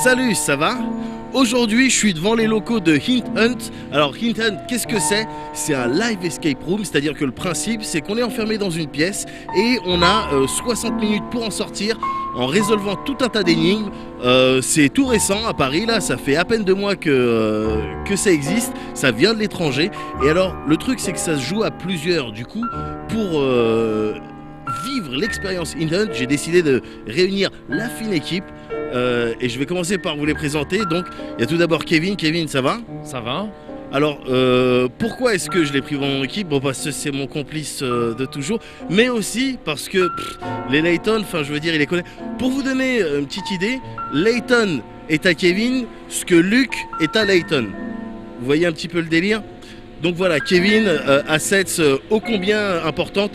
Salut, ça va? Aujourd'hui, je suis devant les locaux de Hint Hunt. Alors, Hint Hunt, qu'est-ce que c'est? C'est un live escape room, c'est-à-dire que le principe, c'est qu'on est enfermé dans une pièce et on a 60 minutes pour en sortir en résolvant tout un tas d'énigmes. C'est tout récent à Paris, là, ça fait à peine 2 mois que ça existe, ça vient de l'étranger. Et alors, le truc, c'est que ça se joue à plusieurs. Du coup, pour vivre l'expérience Hint Hunt, j'ai décidé de réunir la fine équipe. Et je vais commencer par vous les présenter. Donc, il y a tout d'abord Kevin. Kevin, ça va? Ça va. Alors, pourquoi est-ce que je l'ai pris dans mon équipe? Bon, parce que c'est mon complice de toujours, mais aussi parce que les Layton, enfin, je veux dire, il les connaît. Pour vous donner une petite idée, Layton est à Kevin ce que Luke est à Layton. Vous voyez un petit peu le délire? Donc voilà, Kevin, assets ô combien importantes.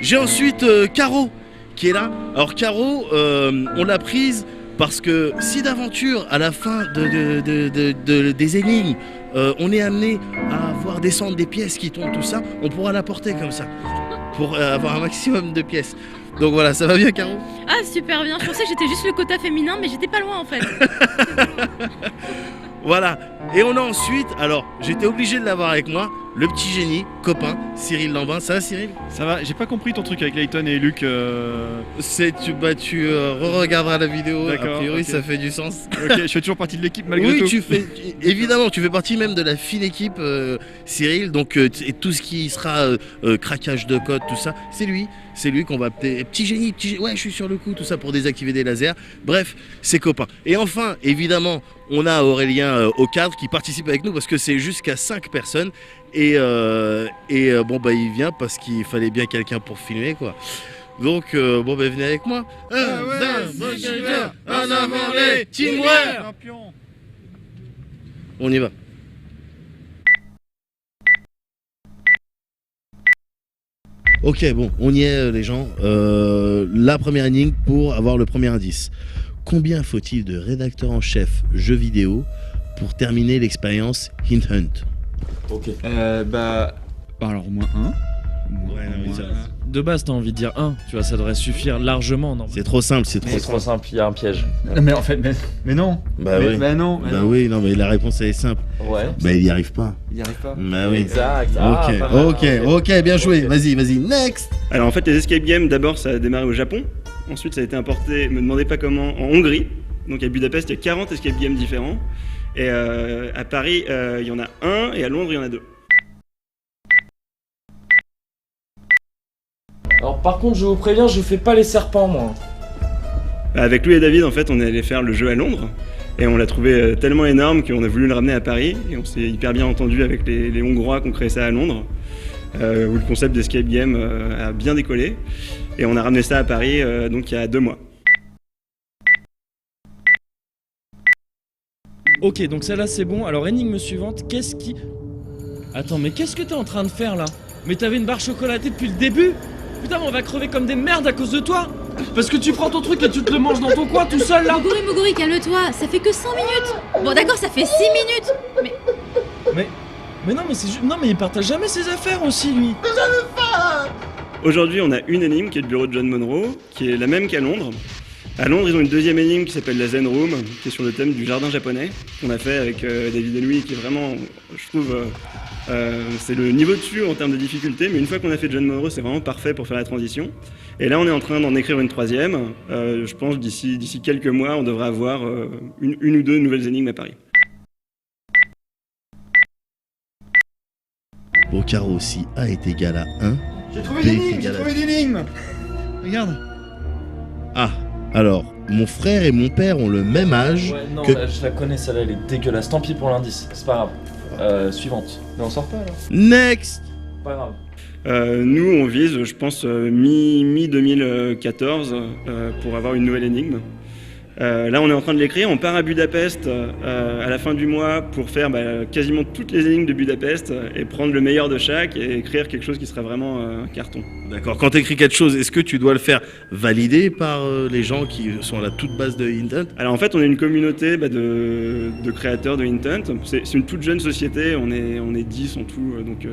J'ai ensuite Caro qui est là. Alors, Caro, on l'a prise parce que si d'aventure, à la fin des énigmes, on est amené à voir descendre des pièces qui tombent, tout ça, on pourra la porter comme ça, pour avoir un maximum de pièces. Donc voilà, ça va bien, Caro? Ah, super bien, je pensais que j'étais juste le quota féminin, mais j'étais pas loin en fait. Voilà, et on a ensuite, alors j'étais obligé de l'avoir avec moi, le petit génie, copain, Cyril Lambin. Ça va, Cyril? Ça va, j'ai pas compris ton truc avec Layton et Luke. Tu re-regarderas la vidéo, a priori okay. Ça fait du sens. Ok, je fais toujours partie de l'équipe malgré tout. Oui, évidemment, tu fais partie même de la fine équipe, Cyril, donc et tout ce qui sera craquage de code, tout ça, c'est lui qu'on va appeler petit génie, ouais, je suis sur le coup, tout ça pour désactiver des lasers. Bref, c'est copain. Et enfin, évidemment, on a Aurélien au cadre qui participe avec nous parce que c'est jusqu'à 5 personnes. Et bon, bah, il vient parce qu'il fallait bien quelqu'un pour filmer, quoi. Donc, bon, bah, venez avec moi. En avant les teamwork. On y va. Ok, bon, on y est, les gens. La première énigme pour avoir le premier indice. Combien faut-il de rédacteurs en chef jeux vidéo pour terminer l'expérience Hint Hunt? Ok. Alors, au moins un. De base, t'as envie de dire 1, tu vois, ça devrait suffire largement. C'est trop simple, c'est trop simple, il y a un piège. Mais en fait, mais non. Bah oui. Non. Oui, non, mais la réponse elle est simple. Ouais. Bah il y arrive pas. Bah oui. Exact. Ok, bien joué. Vas-y, next. Alors en fait, les escape games, d'abord, ça a démarré au Japon. Ensuite, ça a été importé, me demandez pas comment, en Hongrie. Donc à Budapest, il y a 40 escape games différents. Et à Paris, il y en a un, et à Londres, il y en a 2. Alors par contre, je vous préviens, je fais pas les serpents, moi. Avec Louis et David, en fait, on est allé faire le jeu à Londres. Et on l'a trouvé tellement énorme qu'on a voulu le ramener à Paris. Et on s'est hyper bien entendu avec les Hongrois qui ont créé ça à Londres. Où le concept d'escape game a bien décollé. Et on a ramené ça à Paris, donc il y a 2 mois. Ok, donc celle-là c'est bon. Alors énigme suivante, qu'est-ce qui... Attends, mais qu'est-ce que t'es en train de faire là? Mais t'avais une barre chocolatée depuis le début? Putain, mais on va crever comme des merdes à cause de toi! Parce que tu prends ton truc et tu te le manges dans ton coin tout seul là! Moguri, calme-toi, ça fait que 100 minutes! Bon d'accord, ça fait 6 minutes! Mais non, mais c'est juste... Non, mais il partage jamais ses affaires aussi, lui! Aujourd'hui, on a une énigme qui est le bureau de John Monroe, qui est la même qu'à Londres. À Londres, ils ont une deuxième énigme qui s'appelle la Zen Room, qui est sur le thème du jardin japonais, qu'on a fait avec David et Louis, qui est vraiment, je trouve, c'est le niveau dessus en termes de difficulté, mais une fois qu'on a fait John Monroe, c'est vraiment parfait pour faire la transition. Et là, on est en train d'en écrire une troisième. Je pense d'ici quelques mois, on devrait avoir une ou 2 nouvelles énigmes à Paris. Bon, Caro, si A est égal à 1, J'ai trouvé l'énigme. Regarde. Ah, alors, mon frère et mon père ont le même âge Ouais, non, que... je la connais, celle-là, elle est dégueulasse. Tant pis pour l'indice, c'est pas grave. Suivante. Mais on sort pas, là. Next. Pas grave. Nous, on vise, je pense, mi-2014 pour avoir une nouvelle énigme. Là, on est en train de l'écrire. On part à Budapest à la fin du mois pour faire quasiment toutes les énigmes de Budapest et prendre le meilleur de chaque et écrire quelque chose qui sera vraiment un carton. D'accord, quand tu écris quelque chose, est-ce que tu dois le faire valider par les gens qui sont à la toute base de Hint Hunt? Alors en fait, on est une communauté de créateurs de Hint Hunt. C'est une toute jeune société, on est 10 en tout, donc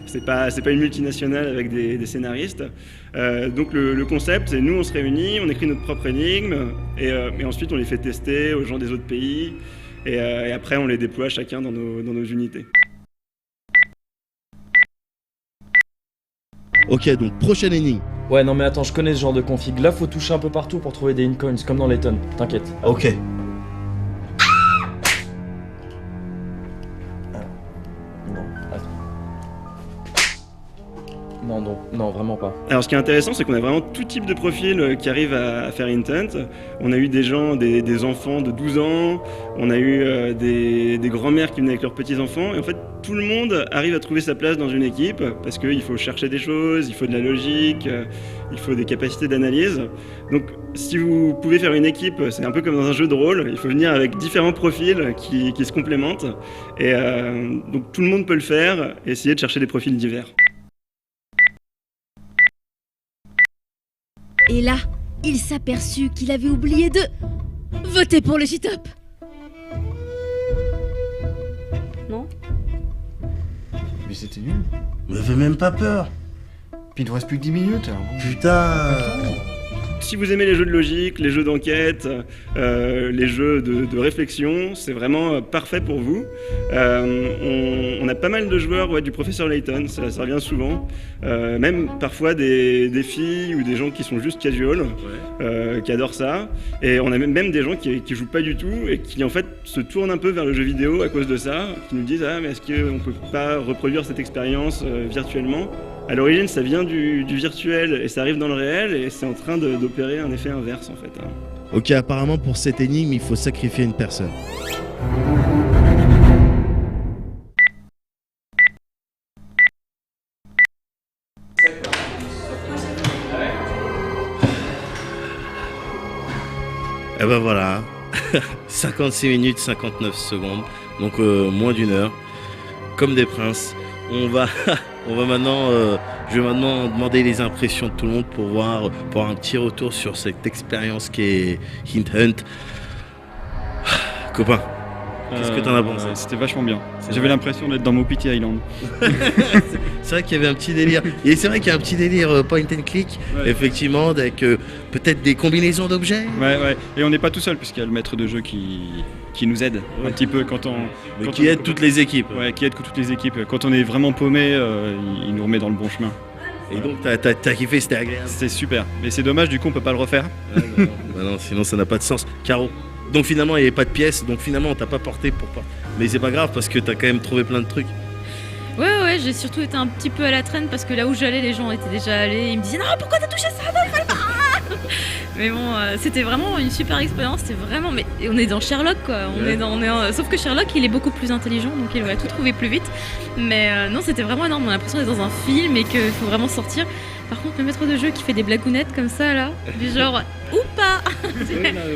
c'est pas une multinationale avec des scénaristes. Donc le concept, c'est nous on se réunit, on écrit notre propre énigme et ensuite on les fait tester aux gens des autres pays et après on les déploie chacun dans nos unités. Ok, donc prochaine énigme. Ouais, non mais attends, je connais ce genre de config. Là, faut toucher un peu partout pour trouver des incoins, comme dans Layton. T'inquiète. Ok. Non, attends. Non, vraiment pas. Alors ce qui est intéressant, c'est qu'on a vraiment tout type de profil qui arrive à faire Intent. On a eu des gens, des enfants de 12 ans, on a eu des grands-mères qui venaient avec leurs petits-enfants, et en fait tout le monde arrive à trouver sa place dans une équipe, parce qu'il faut chercher des choses, il faut de la logique, il faut des capacités d'analyse. Donc si vous pouvez faire une équipe, c'est un peu comme dans un jeu de rôle, il faut venir avec différents profils qui se complémentent, et donc tout le monde peut le faire, et essayer de chercher des profils divers. Et là, il s'aperçut qu'il avait oublié de voter pour le J-Top. Non? Mais c'était nul. Me fais même pas peur. Puis il nous reste plus que 10 minutes. Alors bon. Putain. Si vous aimez les jeux de logique, les jeux d'enquête, les jeux de réflexion, c'est vraiment parfait pour vous. On a pas mal de joueurs du professeur Layton, ça revient souvent. Même parfois des filles ou des gens qui sont juste casual, qui adorent ça. Et on a même des gens qui jouent pas du tout et qui en fait se tournent un peu vers le jeu vidéo à cause de ça, qui nous disent « Ah, mais est-ce qu'on peut pas reproduire cette expérience virtuellement ?» À l'origine, ça vient du virtuel et ça arrive dans le réel et c'est en train d'opérer un effet inverse en fait. Ok, apparemment pour cette énigme, il faut sacrifier une personne. Et ben voilà, 56 minutes 59 secondes, donc moins d'une heure, comme des princes. On va maintenant, je vais maintenant demander les impressions de tout le monde pour avoir un petit retour sur cette expérience qui est Hint Hunt. Copain, qu'est-ce que t'en as pensé? C'était vachement bien. J'avais l'impression d'être dans Mopiti Island. C'est vrai qu'il y avait un petit délire. Et c'est vrai qu'il y a un petit délire point and click, effectivement, avec peut-être des combinaisons d'objets. Ouais. Et on n'est pas tout seul, puisqu'il y a le maître de jeu qui nous aide un petit peu quand on... qui aide toutes les équipes. Ouais, qui aide toutes les équipes. Quand on est vraiment paumé, il nous remet dans le bon chemin. Et donc t'as kiffé, c'était agréable. C'était super. Mais c'est dommage, du coup on peut pas le refaire. Non, sinon ça n'a pas de sens. Caro. Donc finalement il n'y avait pas de pièces, donc finalement on t'a pas porté pour pas. Mais c'est pas grave parce que t'as quand même trouvé plein de trucs. Ouais, j'ai surtout été un petit peu à la traîne parce que là où j'allais, les gens étaient déjà allés. Ils me disaient non, pourquoi t'as touché ça? Non, il fallait pas. Mais bon, c'était vraiment une super expérience. C'était vraiment. Mais on est dans Sherlock quoi. Sauf que Sherlock il est beaucoup plus intelligent donc il aurait tout trouvé plus vite. Mais non, c'était vraiment énorme. On a l'impression d'être dans un film et qu'il faut vraiment sortir. Par contre, le maître de jeu qui fait des blagounettes comme ça là, du genre ou pas.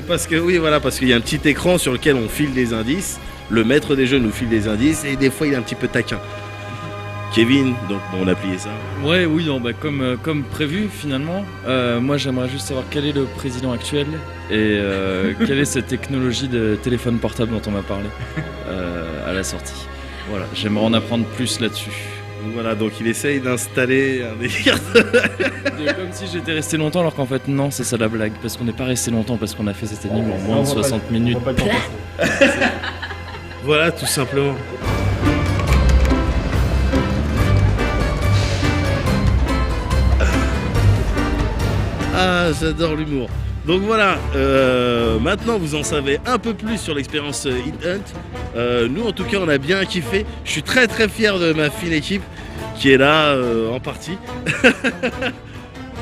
Parce qu'il y a un petit écran sur lequel on file des indices. Le maître des jeux nous file des indices et des fois il est un petit peu taquin. Kevin, donc on a plié ça. Ouais, oui, non, comme prévu finalement. Moi j'aimerais juste savoir quel est le président actuel et quelle est cette technologie de téléphone portable dont on m'a parlé à la sortie. Voilà, j'aimerais en apprendre plus là-dessus. Donc voilà, donc il essaye d'installer un délire. Comme si j'étais resté longtemps alors qu'en fait non, c'est ça la blague. Parce qu'on n'est pas resté longtemps parce qu'on a fait cette énigme en moins de 60 minutes. Voilà, tout simplement. Ah, j'adore l'humour. Donc voilà, maintenant vous en savez un peu plus sur l'expérience Hint Hunt. Nous en tout cas on a bien kiffé. Je suis très fier de ma fine équipe qui est là en partie.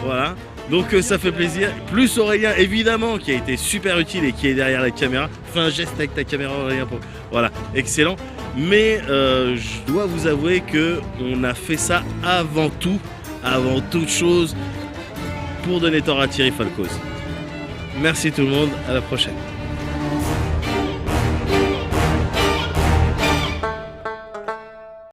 Voilà, donc ça fait plaisir. Plus Aurélien évidemment qui a été super utile et qui est derrière la caméra. Fais un geste avec ta caméra Aurélien pour... Voilà, excellent. Mais je dois vous avouer que on a fait ça avant toute chose pour donner tort à Thierry Falcoz. Merci tout le monde, à la prochaine.